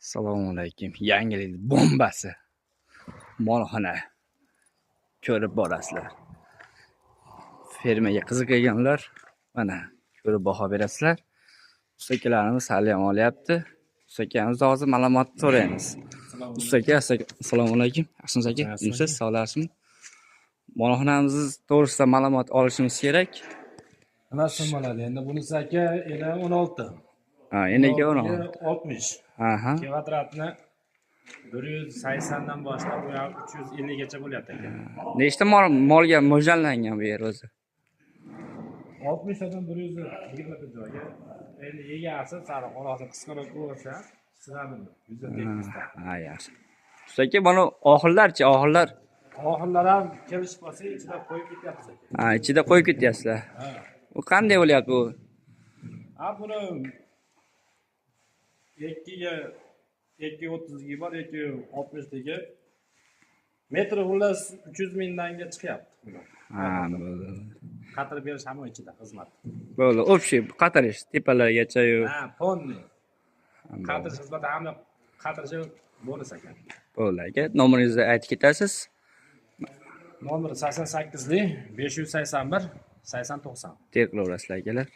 Assalomu alaykum. Yangilik bombasi. Molxona ko'rib borasizlar. Fermaga qiziqganlar mana ko'rib baho berasizlar. Ustakalarimiz hali ham olyapti. Ustakamiz hozir ma'lumot so'raymiz. Ustaka, assalomu alaykum. Yaxshimisiz aka? Siz sog'larsizmi? Molxonamiz to'g'risida ma'lumot olishimiz kerak. Nasıl bo'ladi? Endi bunisi aka ena 16. Ha, enaga 16. 60. Aha. Kvadratni 180 dan boshlab 350 gacha bo'lyapti aka. Nechta molga mo'ljallangan bu yer o'zi? 60 dan 120 ta joyga. Endi egasi sari qolasi qisqaroq bo'lsa, sig'adi. 180 ta. Ha, yaxshi. Ustaka, buni oxirlarchi, oxirlar. Oxirlar ham kelishib qolsa, ichida qo'yib ketyapsiz aka. Ha, ichida qo'yib ketyapsizlar. Ha. Bu qanday bo'lyapti bu? Ha, buni 230 bor, 260 dagi metri xullas 300 mingdanga chiqyapti. Ha, bo'ldi. Qatirib berish ham ichida xizmat. Bo'ldi, общий qatarish tepalargacha-yu. Ha, tonni. Qatirish xizmati hamda qatirishi bonus ekan. Bo'ldi aka. Nomeringizni aytib ketasiz. Nomer 88 581 8090. Tek qilaverasizlar akalar.